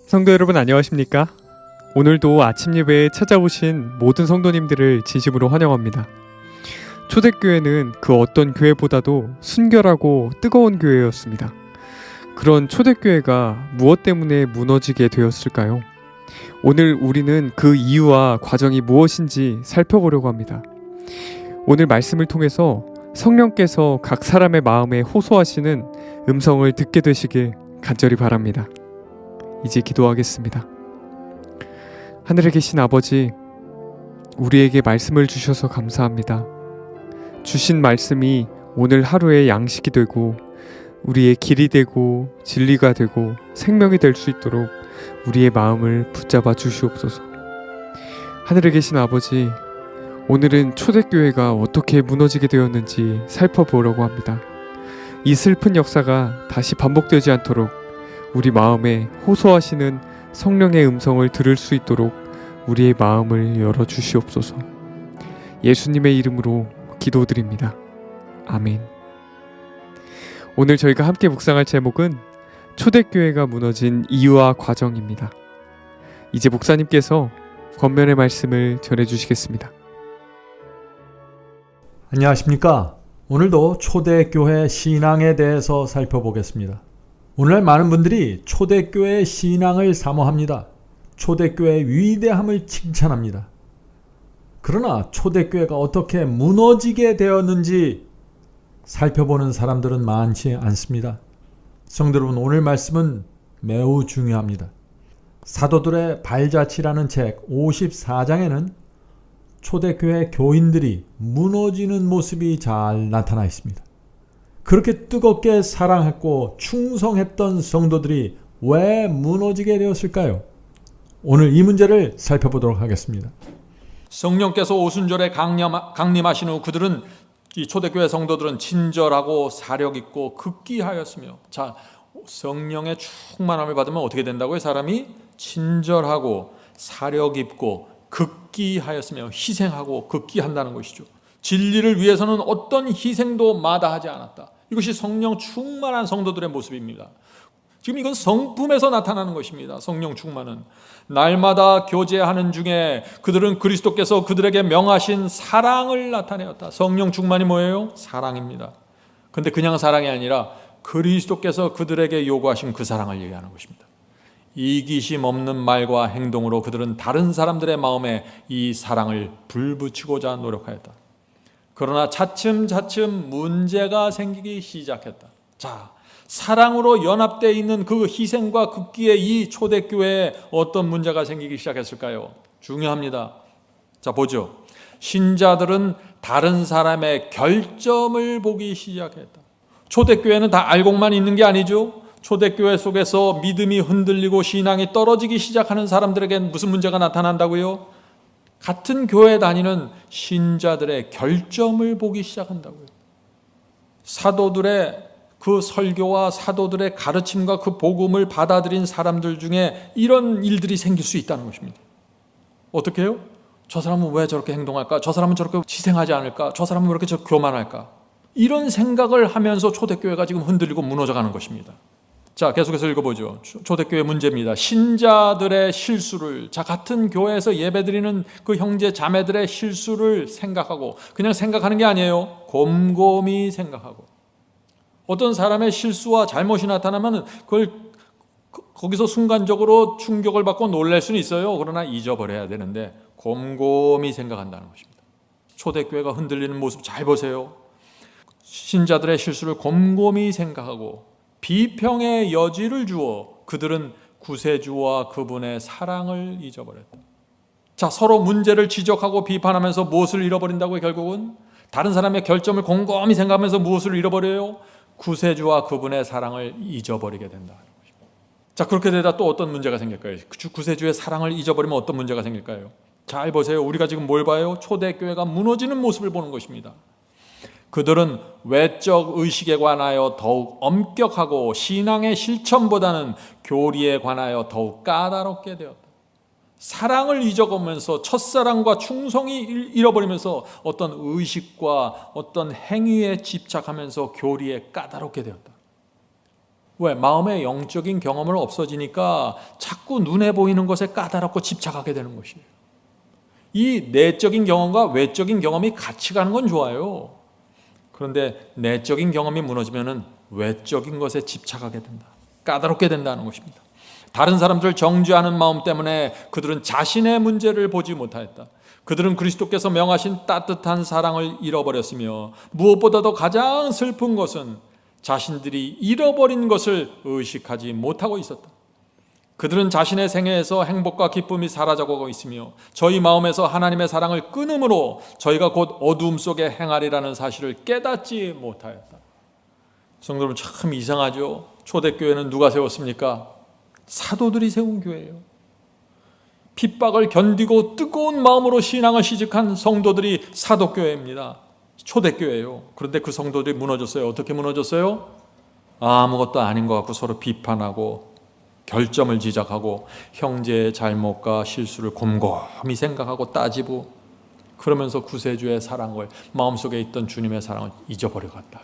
성도 여러분 안녕하십니까? 오늘도 아침 예배에 찾아오신 모든 성도님들을 진심으로 환영합니다. 초대교회는 그 어떤 교회보다도 순결하고 뜨거운 교회였습니다. 그런 초대교회가 무엇 때문에 무너지게 되었을까요? 오늘 우리는 그 이유와 과정이 무엇인지 살펴보려고 합니다. 오늘 말씀을 통해서 성령께서 각 사람의 마음에 호소하시는 음성을 듣게 되시길 간절히 바랍니다. 이제 기도하겠습니다. 하늘에 계신 아버지, 우리에게 말씀을 주셔서 감사합니다. 주신 말씀이 오늘 하루의 양식이 되고 우리의 길이 되고 진리가 되고 생명이 될 수 있도록 우리의 마음을 붙잡아 주시옵소서. 하늘에 계신 아버지, 오늘은 초대교회가 어떻게 무너지게 되었는지 살펴보려고 합니다. 이 슬픈 역사가 다시 반복되지 않도록 우리 마음에 호소하시는 성령의 음성을 들을 수 있도록 우리의 마음을 열어주시옵소서. 예수님의 이름으로 기도드립니다. 아멘. 오늘 저희가 함께 묵상할 제목은 초대교회가 무너진 이유와 과정입니다. 이제 목사님께서 권면의 말씀을 전해주시겠습니다. 안녕하십니까? 오늘도 초대교회 신앙에 대해서 살펴보겠습니다. 오늘날 많은 분들이 초대교회의 신앙을 사모합니다. 초대교회의 위대함을 칭찬합니다. 그러나 초대교회가 어떻게 무너지게 되었는지 살펴보는 사람들은 많지 않습니다. 성도 여러분, 오늘 말씀은 매우 중요합니다. 사도들의 발자취라는 책 54장에는 초대교회 교인들이 무너지는 모습이 잘 나타나 있습니다. 그렇게 뜨겁게 사랑했고 충성했던 성도들이 왜 무너지게 되었을까요? 오늘 이 문제를 살펴보도록 하겠습니다. 성령께서 오순절에 강림하신 후 그들은, 이 초대교회 성도들은 친절하고 사력있고 극기하였으며, 자, 성령의 충만함을 받으면 어떻게 된다고요? 사람이 친절하고 사력있고 극기하였으며, 희생하고 극기한다는 것이죠. 진리를 위해서는 어떤 희생도 마다하지 않았다. 이것이 성령 충만한 성도들의 모습입니다. 지금 이건 성품에서 나타나는 것입니다. 성령 충만은 날마다 교제하는 중에 그들은 그리스도께서 그들에게 명하신 사랑을 나타내었다. 성령 충만이 뭐예요? 사랑입니다. 근데 그냥 사랑이 아니라 그리스도께서 그들에게 요구하신 그 사랑을 얘기하는 것입니다. 이기심 없는 말과 행동으로 그들은 다른 사람들의 마음에 이 사랑을 불붙이고자 노력하였다. 그러나 차츰차츰 문제가 생기기 시작했다. 자, 사랑으로 연합되어 있는 그 희생과 극기에 이 초대교회에 어떤 문제가 생기기 시작했을까요? 중요합니다. 자, 보죠. 신자들은 다른 사람의 결점을 보기 시작했다. 초대교회는 다 알고만 있는 게 아니죠. 초대교회 속에서 믿음이 흔들리고 신앙이 떨어지기 시작하는 사람들에겐 무슨 문제가 나타난다고요? 같은 교회 다니는 신자들의 결점을 보기 시작한다고요. 사도들의 그 설교와 사도들의 가르침과 그 복음을 받아들인 사람들 중에 이런 일들이 생길 수 있다는 것입니다. 어떻게 해요? 저 사람은 왜 저렇게 행동할까? 저 사람은 저렇게 희생하지 않을까? 저 사람은 왜 이렇게 교만할까? 이런 생각을 하면서 초대교회가 지금 흔들리고 무너져가는 것입니다. 자, 계속해서 읽어보죠. 초대교회 문제입니다. 신자들의 실수를, 자, 같은 교회에서 예배드리는 그 형제 자매들의 실수를 생각하고, 그냥 생각하는 게 아니에요. 곰곰이 생각하고. 어떤 사람의 실수와 잘못이 나타나면 그걸 거기서 순간적으로 충격을 받고 놀랄 수는 있어요. 그러나 잊어버려야 되는데 곰곰이 생각한다는 것입니다. 초대교회가 흔들리는 모습 잘 보세요. 신자들의 실수를 곰곰이 생각하고 비평의 여지를 주어 그들은 구세주와 그분의 사랑을 잊어버렸다. 자, 서로 문제를 지적하고 비판하면서 무엇을 잃어버린다고요? 결국은 다른 사람의 결점을 곰곰이 생각하면서 무엇을 잃어버려요? 구세주와 그분의 사랑을 잊어버리게 된다. 자, 그렇게 되다 또 어떤 문제가 생길까요? 구세주의 사랑을 잊어버리면 어떤 문제가 생길까요? 잘 보세요. 우리가 지금 뭘 봐요? 초대교회가 무너지는 모습을 보는 것입니다. 그들은 외적 의식에 관하여 더욱 엄격하고 신앙의 실천보다는 교리에 관하여 더욱 까다롭게 되었다. 사랑을 잊어가면서 첫사랑과 충성이 잃어버리면서 어떤 의식과 어떤 행위에 집착하면서 교리에 까다롭게 되었다. 왜? 마음의 영적인 경험을 없어지니까 자꾸 눈에 보이는 것에 까다롭고 집착하게 되는 것이에요. 이 내적인 경험과 외적인 경험이 같이 가는 건 좋아요. 그런데 내적인 경험이 무너지면은 외적인 것에 집착하게 된다. 까다롭게 된다는 것입니다. 다른 사람들을 정죄하는 마음 때문에 그들은 자신의 문제를 보지 못하였다. 그들은 그리스도께서 명하신 따뜻한 사랑을 잃어버렸으며 무엇보다도 가장 슬픈 것은 자신들이 잃어버린 것을 의식하지 못하고 있었다. 그들은 자신의 생애에서 행복과 기쁨이 사라져가고 있으며 저희 마음에서 하나님의 사랑을 끊음으로 저희가 곧 어두움 속에 행하리라는 사실을 깨닫지 못하였다. 성도 여러분, 참 이상하죠. 초대교회는 누가 세웠습니까? 사도들이 세운 교회예요. 핍박을 견디고 뜨거운 마음으로 신앙을 시작한 성도들이 사도교회입니다. 초대교회예요. 그런데 그 성도들이 무너졌어요. 어떻게 무너졌어요? 아무것도 아닌 것 같고 서로 비판하고 결점을 지적하고 형제의 잘못과 실수를 곰곰이 생각하고 따지고 그러면서 구세주의 사랑을, 마음속에 있던 주님의 사랑을 잊어버려 갔다.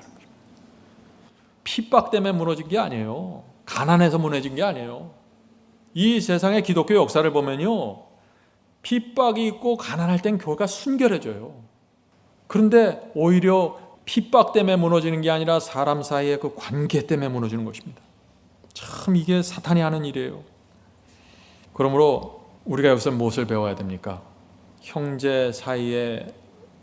핍박 때문에 무너진 게 아니에요. 가난해서 무너진 게 아니에요. 이 세상의 기독교 역사를 보면요, 핍박이 있고 가난할 땐 교회가 순결해져요. 그런데 오히려 핍박 때문에 무너지는 게 아니라 사람 사이의 그 관계 때문에 무너지는 것입니다. 참 이게 사탄이 하는 일이에요. 그러므로 우리가 여기서 무엇을 배워야 됩니까? 형제 사이에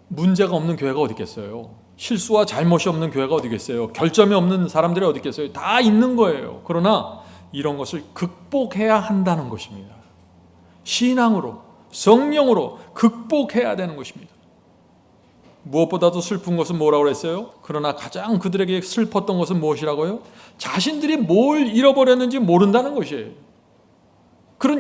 문제가 없는 교회가 어디 있겠어요? 실수와 잘못이 없는 교회가 어디 있겠어요? 결점이 없는 사람들이 어디 있겠어요? 다 있는 거예요. 그러나 이런 것을 극복해야 한다는 것입니다. 신앙으로, 성령으로 극복해야 되는 것입니다. 무엇보다도 슬픈 것은 뭐라고 그랬어요? 그러나 가장 그들에게 슬펐던 것은 무엇이라고요? 자신들이 뭘 잃어버렸는지 모른다는 것이에요.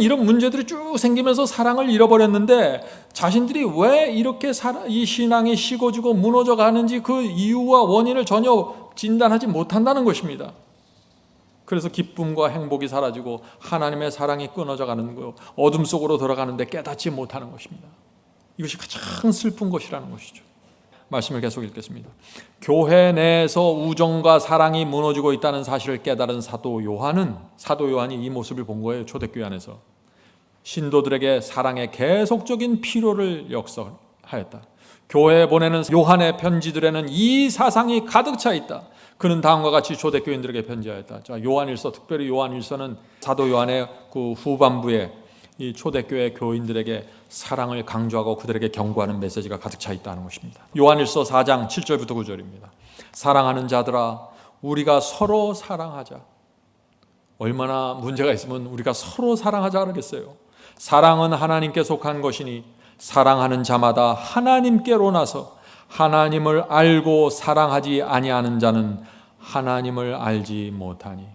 이런 문제들이 쭉 생기면서 사랑을 잃어버렸는데 자신들이 왜 이렇게 이 신앙이 식어지고 무너져 가는지 그 이유와 원인을 전혀 진단하지 못한다는 것입니다. 그래서 기쁨과 행복이 사라지고 하나님의 사랑이 끊어져 가는 거, 어둠 속으로 들어가는데 깨닫지 못하는 것입니다. 이것이 가장 슬픈 것이라는 것이죠. 말씀을 계속 읽겠습니다. 교회 내에서 우정과 사랑이 무너지고 있다는 사실을 깨달은 사도 요한이 이 모습을 본 거예요. 초대교회 안에서 신도들에게 사랑의 계속적인 필요를 역설하였다. 교회에 보내는 요한의 편지들에는 이 사상이 가득 차 있다. 그는 다음과 같이 초대교인들에게 편지하였다. 자, 요한일서, 특별히 요한일서는 사도 요한의 그 후반부에 이 초대교회 교인들에게 사랑을 강조하고 그들에게 경고하는 메시지가 가득 차 있다는 것입니다. 요한일서 4장 7절부터 9절입니다. 사랑하는 자들아, 우리가 서로 사랑하자. 얼마나 문제가 있으면 우리가 서로 사랑하자 그러겠어요. 사랑은 하나님께 속한 것이니 사랑하는 자마다 하나님께로 나서 하나님을 알고 사랑하지 아니하는 자는 하나님을 알지 못하니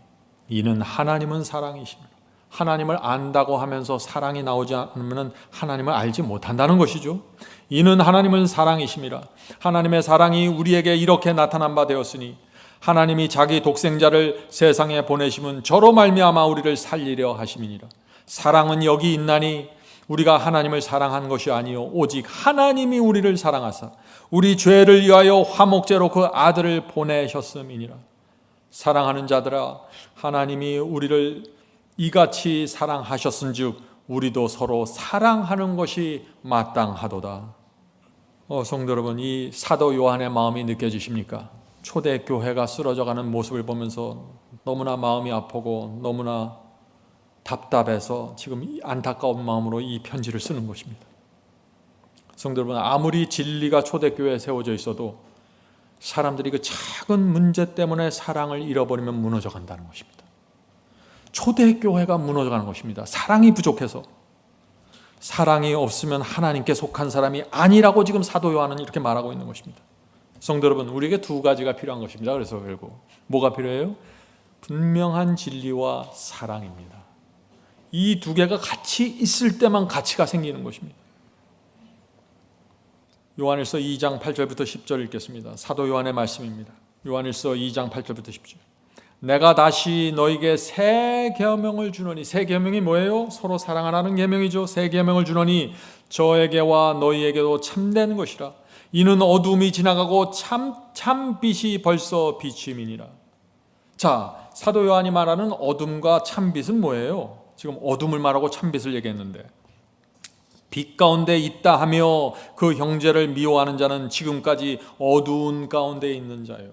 이는 하나님은 사랑이십니다. 하나님을 안다고 하면서 사랑이 나오지 않으면 하나님을 알지 못한다는 것이죠. 이는 하나님은 사랑이심이라. 하나님의 사랑이 우리에게 이렇게 나타난 바 되었으니 하나님이 자기 독생자를 세상에 보내심은 저로 말미암아 우리를 살리려 하심이니라. 사랑은 여기 있나니 우리가 하나님을 사랑한 것이 아니요 오직 하나님이 우리를 사랑하사 우리 죄를 위하여 화목제로 그 아들을 보내셨음이니라. 사랑하는 자들아, 하나님이 우리를 이같이 사랑하셨은즉 우리도 서로 사랑하는 것이 마땅하도다. 성도 여러분, 이 사도 요한의 마음이 느껴지십니까? 초대교회가 쓰러져가는 모습을 보면서 너무나 마음이 아프고 너무나 답답해서 지금 안타까운 마음으로 이 편지를 쓰는 것입니다. 성도 여러분, 아무리 진리가 초대교회에 세워져 있어도 사람들이 그 작은 문제 때문에 사랑을 잃어버리면 무너져 간다는 것입니다. 초대교회가 무너져가는 것입니다. 사랑이 부족해서. 사랑이 없으면 하나님께 속한 사람이 아니라고 지금 사도 요한은 이렇게 말하고 있는 것입니다. 성도 여러분, 우리에게 두 가지가 필요한 것입니다. 그래서 결국 뭐가 필요해요? 분명한 진리와 사랑입니다. 이 두 개가 같이 있을 때만 가치가 생기는 것입니다. 요한일서 2장 8절부터 10절 읽겠습니다. 사도 요한의 말씀입니다. 요한일서 2장 8절부터 10절. 내가 다시 너에게 새 계명을 주노니, 새 계명이 뭐예요? 서로 사랑하라는 계명이죠. 새 계명을 주노니 저에게와 너희에게도 참된 것이라. 이는 어둠이 지나가고 참 빛이 벌써 비침이니라. 자, 사도 요한이 말하는 어둠과 참빛은 뭐예요? 지금 어둠을 말하고 참빛을 얘기했는데, 빛 가운데 있다 하며 그 형제를 미워하는 자는 지금까지 어두운 가운데 있는 자예요.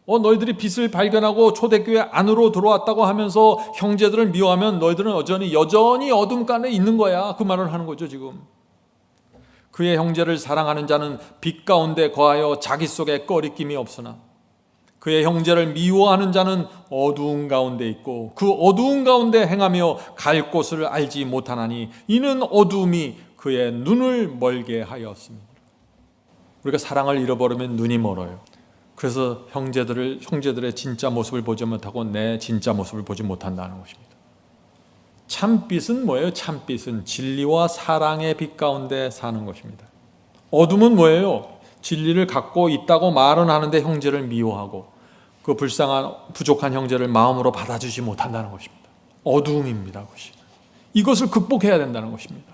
너희들이 빛을 발견하고 초대교회 안으로 들어왔다고 하면서 형제들을 미워하면 너희들은 여전히 어둠 가운데 있는 거야. 그 말을 하는 거죠, 지금. 그의 형제를 사랑하는 자는 빛 가운데 거하여 자기 속에 꺼리낌이 없으나 그의 형제를 미워하는 자는 어두운 가운데 있고 그 어두운 가운데 행하며 갈 곳을 알지 못하나니 이는 어두움이 그의 눈을 멀게 하였습니다. 우리가 사랑을 잃어버리면 눈이 멀어요. 그래서 형제들의 진짜 모습을 보지 못하고 내 진짜 모습을 보지 못한다는 것입니다. 참빛은 뭐예요? 참빛은 진리와 사랑의 빛 가운데 사는 것입니다. 어둠은 뭐예요? 진리를 갖고 있다고 말은 하는데 형제를 미워하고 그 불쌍한 부족한 형제를 마음으로 받아주지 못한다는 것입니다. 어두움입니다. 그것이. 이것을 극복해야 된다는 것입니다.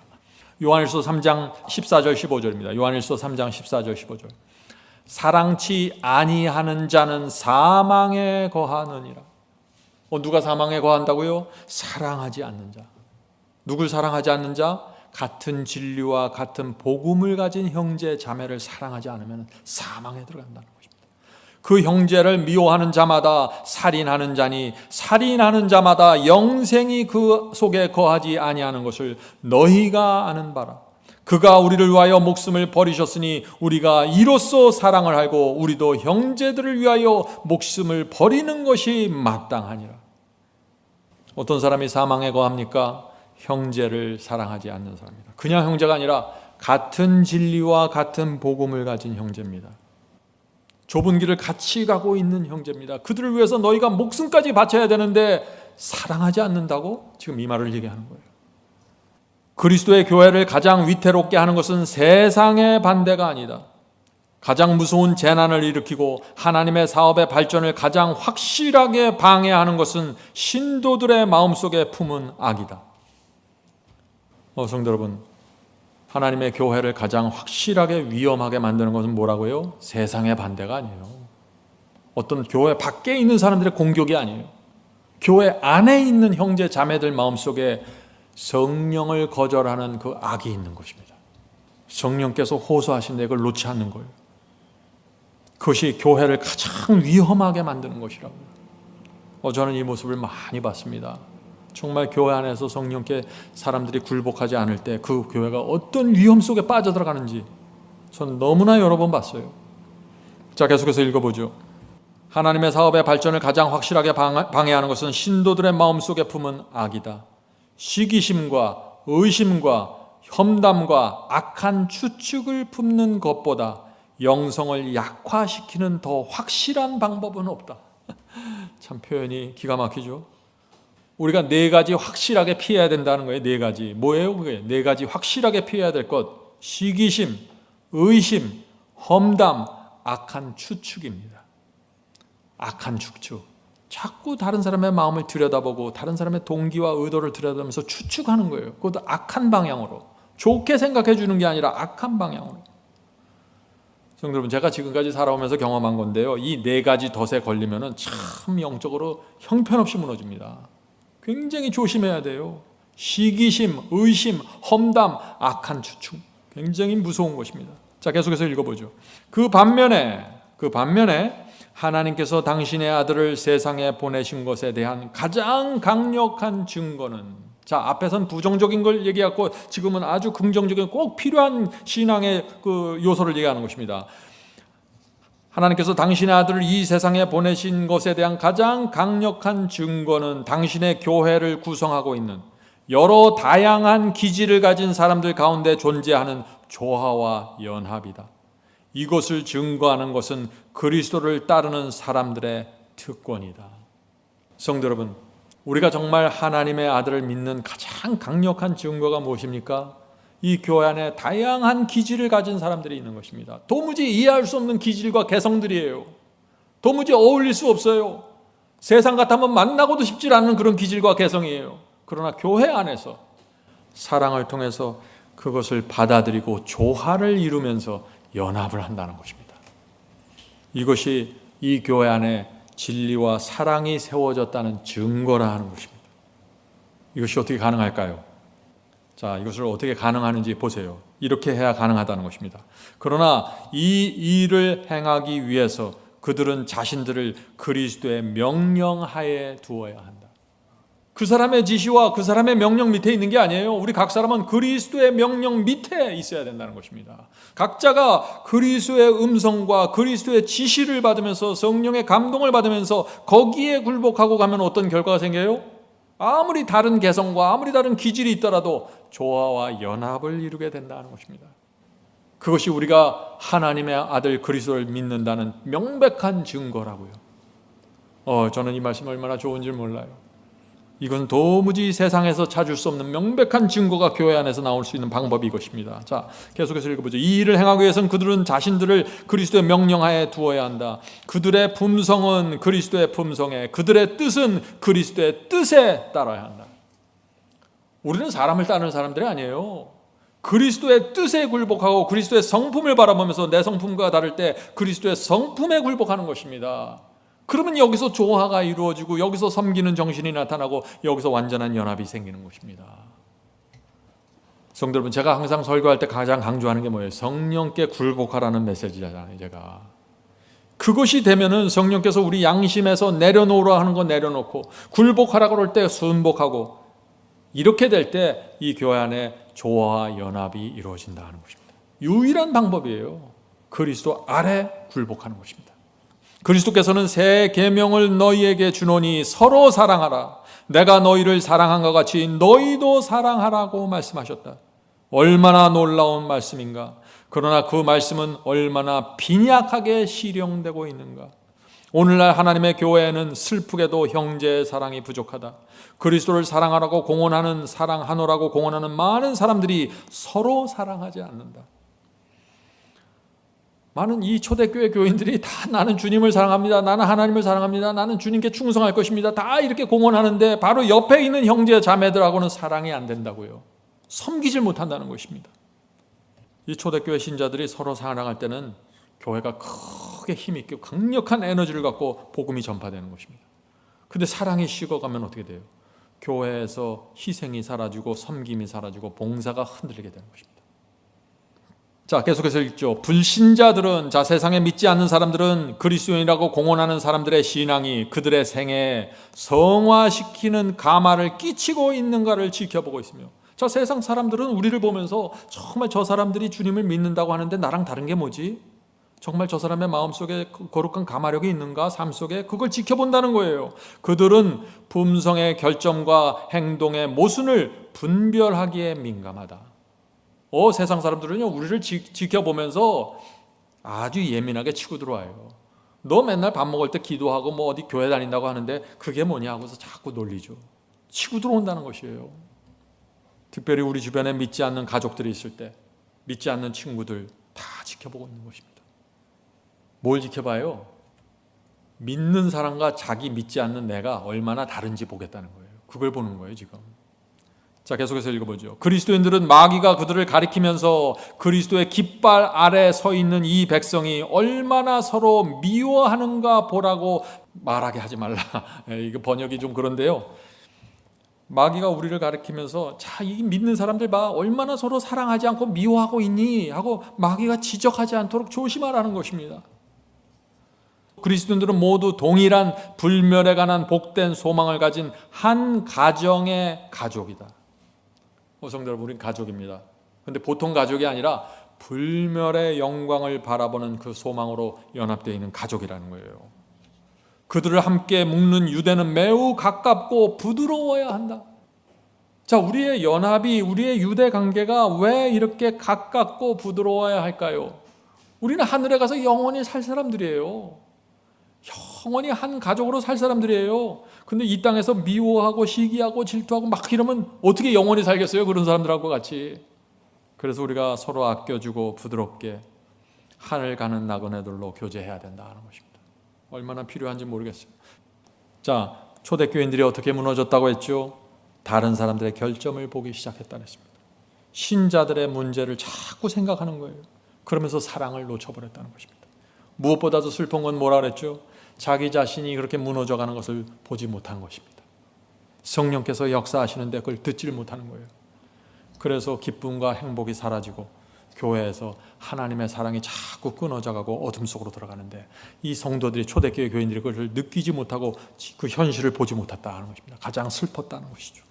요한일서 3장 14절 15절입니다. 요한일서 3장 14절 15절. 사랑치 아니하는 자는 사망에 거하느니라. 누가 사망에 거한다고요? 사랑하지 않는 자. 누굴 사랑하지 않는 자? 같은 진리와 같은 복음을 가진 형제 자매를 사랑하지 않으면 사망에 들어간다는 것입니다. 그 형제를 미워하는 자마다 살인하는 자니 살인하는 자마다 영생이 그 속에 거하지 아니하는 것을 너희가 아는 바라. 그가 우리를 위하여 목숨을 버리셨으니 우리가 이로써 사랑을 알고 우리도 형제들을 위하여 목숨을 버리는 것이 마땅하니라. 어떤 사람이 사망에 거합니까? 형제를 사랑하지 않는 사람입니다. 그냥 형제가 아니라 같은 진리와 같은 복음을 가진 형제입니다. 좁은 길을 같이 가고 있는 형제입니다. 그들을 위해서 너희가 목숨까지 바쳐야 되는데 사랑하지 않는다고? 지금 이 말을 얘기하는 거예요. 그리스도의 교회를 가장 위태롭게 하는 것은 세상의 반대가 아니다. 가장 무서운 재난을 일으키고 하나님의 사업의 발전을 가장 확실하게 방해하는 것은 신도들의 마음속에 품은 악이다. 성도 여러분, 하나님의 교회를 가장 확실하게 위험하게 만드는 것은 뭐라고요? 세상의 반대가 아니에요. 어떤 교회 밖에 있는 사람들의 공격이 아니에요. 교회 안에 있는 형제 자매들 마음속에 성령을 거절하는 그 악이 있는 것입니다. 성령께서 호소하신데 그걸 놓지 않는 거예요. 그것이 교회를 가장 위험하게 만드는 것이라고요. 저는 이 모습을 많이 봤습니다. 정말 교회 안에서 성령께 사람들이 굴복하지 않을 때 그 교회가 어떤 위험 속에 빠져들어가는지 전 너무나 여러 번 봤어요. 자, 계속해서 읽어보죠. 하나님의 사업의 발전을 가장 확실하게 방해하는 것은 신도들의 마음속에 품은 악이다. 시기심과 의심과 험담과 악한 추측을 품는 것보다 영성을 약화시키는 더 확실한 방법은 없다. 참 표현이 기가 막히죠. 우리가 4가지 확실하게 피해야 된다는 거예요. 4가지. 뭐예요? 그게 4가지 확실하게 피해야 될 것. 시기심, 의심, 험담, 악한 추측입니다. 악한 추측. 자꾸 다른 사람의 마음을 들여다보고 다른 사람의 동기와 의도를 들여다보면서 추측하는 거예요. 그것도 악한 방향으로. 좋게 생각해 주는 게 아니라 악한 방향으로. 성도 여러분, 제가 지금까지 살아오면서 경험한 건데요. 이 4가지 덫에 걸리면은 참 영적으로 형편없이 무너집니다. 굉장히 조심해야 돼요. 시기심, 의심, 험담, 악한 추측. 굉장히 무서운 것입니다. 자, 계속해서 읽어보죠. 그 반면에 하나님께서 당신의 아들을 세상에 보내신 것에 대한 가장 강력한 증거는, 자, 앞에선 부정적인 걸 얘기했고 지금은 아주 긍정적인 꼭 필요한 신앙의 그 요소를 얘기하는 것입니다. 하나님께서 당신의 아들을 이 세상에 보내신 것에 대한 가장 강력한 증거는 당신의 교회를 구성하고 있는 여러 다양한 기질을 가진 사람들 가운데 존재하는 조화와 연합이다. 이것을 증거하는 것은 그리스도를 따르는 사람들의 특권이다. 성도 여러분, 우리가 정말 하나님의 아들을 믿는 가장 강력한 증거가 무엇입니까? 이 교회 안에 다양한 기질을 가진 사람들이 있는 것입니다. 도무지 이해할 수 없는 기질과 개성들이에요. 도무지 어울릴 수 없어요. 세상 같으면 만나고도 싶지 않은 그런 기질과 개성이에요. 그러나 교회 안에서 사랑을 통해서 그것을 받아들이고 조화를 이루면서 연합을 한다는 것입니다. 이것이 이 교회 안에 진리와 사랑이 세워졌다는 증거라 하는 것입니다. 이것이 어떻게 가능할까요? 자, 이것을 어떻게 가능하는지 보세요. 이렇게 해야 가능하다는 것입니다. 그러나 이 일을 행하기 위해서 그들은 자신들을 그리스도의 명령하에 두어야 한다. 그 사람의 지시와 그 사람의 명령 밑에 있는 게 아니에요. 우리 각 사람은 그리스도의 명령 밑에 있어야 된다는 것입니다. 각자가 그리스도의 음성과 그리스도의 지시를 받으면서 성령의 감동을 받으면서 거기에 굴복하고 가면 어떤 결과가 생겨요? 아무리 다른 개성과 아무리 다른 기질이 있더라도 조화와 연합을 이루게 된다는 것입니다. 그것이 우리가 하나님의 아들 그리스도를 믿는다는 명백한 증거라고요. 저는 이 말씀 얼마나 좋은지 몰라요. 이건 도무지 세상에서 찾을 수 없는 명백한 증거가 교회 안에서 나올 수 있는 방법이 이것입니다. 자, 계속해서 읽어보죠. 이 일을 행하기 위해서는 그들은 자신들을 그리스도의 명령하에 두어야 한다. 그들의 품성은 그리스도의 품성에, 그들의 뜻은 그리스도의 뜻에 따라야 한다. 우리는 사람을 따르는 사람들이 아니에요. 그리스도의 뜻에 굴복하고 그리스도의 성품을 바라보면서 내 성품과 다를 때 그리스도의 성품에 굴복하는 것입니다. 그러면 여기서 조화가 이루어지고 여기서 섬기는 정신이 나타나고 여기서 완전한 연합이 생기는 것입니다. 성도 여러분, 제가 항상 설교할 때 가장 강조하는 게 뭐예요? 성령께 굴복하라는 메시지잖아요. 제가 그것이 되면은 성령께서 우리 양심에서 내려놓으라 하는 거 내려놓고 굴복하라 그럴 때 순복하고, 이렇게 될 때 이 교회 안에 조화와 연합이 이루어진다 하는 것입니다. 유일한 방법이에요. 그리스도 아래 굴복하는 것입니다. 그리스도께서는 새 계명을 너희에게 주노니 서로 사랑하라. 내가 너희를 사랑한 것 같이 너희도 사랑하라고 말씀하셨다. 얼마나 놀라운 말씀인가. 그러나 그 말씀은 얼마나 빈약하게 실용되고 있는가. 오늘날 하나님의 교회에는 슬프게도 형제의 사랑이 부족하다. 그리스도를 사랑하라고 공언하는, 사랑하노라고 공언하는 많은 사람들이 서로 사랑하지 않는다. 많은 이 초대교회 교인들이 다 나는 주님을 사랑합니다. 나는 하나님을 사랑합니다. 나는 주님께 충성할 것입니다. 다 이렇게 공언하는데 바로 옆에 있는 형제 자매들하고는 사랑이 안 된다고요. 섬기질 못한다는 것입니다. 이 초대교회 신자들이 서로 사랑할 때는 교회가 크게 힘있고 강력한 에너지를 갖고 복음이 전파되는 것입니다. 근데 사랑이 식어가면 어떻게 돼요? 교회에서 희생이 사라지고 섬김이 사라지고 봉사가 흔들리게 되는 것입니다. 자, 계속해서 읽죠. 불신자들은, 자, 세상에 믿지 않는 사람들은 그리스도인이라고 공언하는 사람들의 신앙이 그들의 생애에 성화시키는 가마를 끼치고 있는가를 지켜보고 있으며, 자, 세상 사람들은 우리를 보면서 정말 저 사람들이 주님을 믿는다고 하는데 나랑 다른 게 뭐지? 정말 저 사람의 마음속에 거룩한 가마력이 있는가? 삶 속에 그걸 지켜본다는 거예요. 그들은 품성의 결점과 행동의 모순을 분별하기에 민감하다. 세상 사람들은요, 우리를 지켜보면서 아주 예민하게 치고 들어와요. 너 맨날 밥 먹을 때 기도하고 뭐 어디 교회 다닌다고 하는데 그게 뭐냐 하고서 자꾸 놀리죠. 치고 들어온다는 것이에요. 특별히 우리 주변에 믿지 않는 가족들이 있을 때, 믿지 않는 친구들 다 지켜보고 있는 것입니다. 뭘 지켜봐요? 믿는 사람과 자기 믿지 않는 내가 얼마나 다른지 보겠다는 거예요. 그걸 보는 거예요, 지금. 자, 계속해서 읽어보죠. 그리스도인들은 마귀가 그들을 가리키면서 그리스도의 깃발 아래 서 있는 이 백성이 얼마나 서로 미워하는가 보라고 말하게 하지 말라. 이거 번역이 좀 그런데요. 마귀가 우리를 가리키면서, 자, 이 믿는 사람들 봐, 얼마나 서로 사랑하지 않고 미워하고 있니? 하고 마귀가 지적하지 않도록 조심하라는 것입니다. 그리스도인들은 모두 동일한 불멸에 관한 복된 소망을 가진 한 가정의 가족이다. 성도 여러분, 우린 가족입니다. 그런데 보통 가족이 아니라 불멸의 영광을 바라보는 그 소망으로 연합되어 있는 가족이라는 거예요. 그들을 함께 묶는 유대는 매우 가깝고 부드러워야 한다. 자, 우리의 연합이, 우리의 유대 관계가 왜 이렇게 가깝고 부드러워야 할까요? 우리는 하늘에 가서 영원히 살 사람들이에요. 영원히 한 가족으로 살 사람들이에요. 근데 이 땅에서 미워하고 시기하고 질투하고 막 이러면 어떻게 영원히 살겠어요? 그런 사람들하고 같이. 그래서 우리가 서로 아껴주고 부드럽게 하늘 가는 나그네들로 교제해야 된다는 것입니다. 얼마나 필요한지 모르겠어요. 자, 초대교인들이 어떻게 무너졌다고 했죠? 다른 사람들의 결점을 보기 시작했다는 것입니다. 신자들의 문제를 자꾸 생각하는 거예요. 그러면서 사랑을 놓쳐버렸다는 것입니다. 무엇보다도 슬픈 건 뭐라 그랬죠? 자기 자신이 그렇게 무너져가는 것을 보지 못한 것입니다. 성령께서 역사하시는데 그걸 듣질 못하는 거예요. 그래서 기쁨과 행복이 사라지고 교회에서 하나님의 사랑이 자꾸 끊어져가고 어둠 속으로 들어가는데, 이 성도들이, 초대교회 교인들이 그것을 느끼지 못하고 그 현실을 보지 못했다는 것입니다. 가장 슬펐다는 것이죠.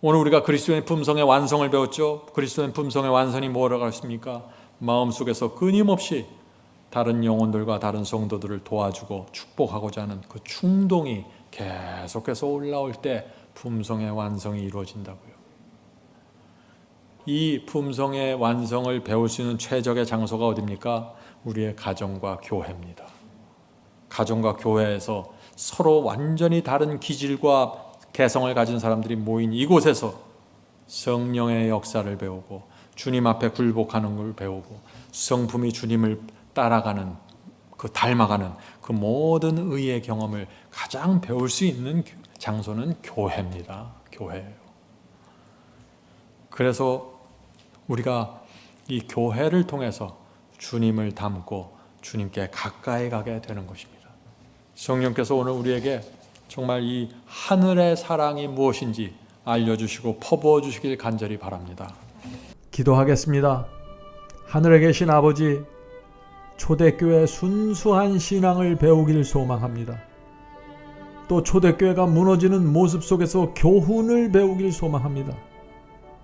오늘 우리가 그리스도의 품성의 완성을 배웠죠. 그리스도의 품성의 완성이 뭐라고 했습니까? 마음속에서 끊임없이 다른 영혼들과 다른 성도들을 도와주고 축복하고자 하는 그 충동이 계속해서 올라올 때 품성의 완성이 이루어진다고요. 이 품성의 완성을 배울 수 있는 최적의 장소가 어디입니까? 우리의 가정과 교회입니다. 가정과 교회에서 서로 완전히 다른 기질과 개성을 가진 사람들이 모인 이곳에서 성령의 역사를 배우고 주님 앞에 굴복하는 걸 배우고 성품이 주님을 따라가는, 그 닮아가는 그 모든 의의 경험을 가장 배울 수 있는 장소는 교회입니다. 교회예요. 그래서 우리가 이 교회를 통해서 주님을 닮고 주님께 가까이 가게 되는 것입니다. 성령께서 오늘 우리에게 정말 이 하늘의 사랑이 무엇인지 알려주시고 퍼부어 주시길 간절히 바랍니다. 기도하겠습니다. 하늘에 계신 아버지, 초대교회 순수한 신앙을 배우길 소망합니다. 또 초대교회가 무너지는 모습 속에서 교훈을 배우길 소망합니다.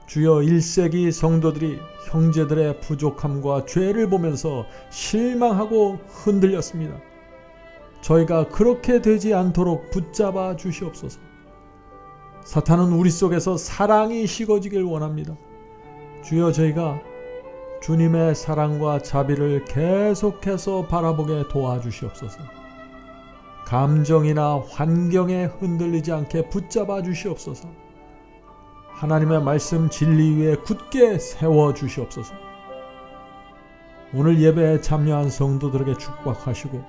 주여, 1세기 성도들이 형제들의 부족함과 죄를 보면서 실망하고 흔들렸습니다. 저희가 그렇게 되지 않도록 붙잡아 주시옵소서. 사탄은 우리 속에서 사랑이 식어지길 원합니다. 주여, 저희가 주님의 사랑과 자비를 계속해서 바라보게 도와주시옵소서. 감정이나 환경에 흔들리지 않게 붙잡아 주시옵소서. 하나님의 말씀 진리 위에 굳게 세워 주시옵소서. 오늘 예배에 참여한 성도들에게 축복하시고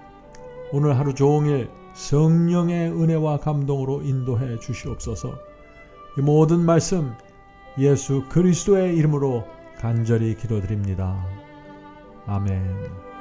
오늘 하루 종일 성령의 은혜와 감동으로 인도해 주시옵소서. 이 모든 말씀 예수 그리스도의 이름으로 간절히 기도드립니다. 아멘.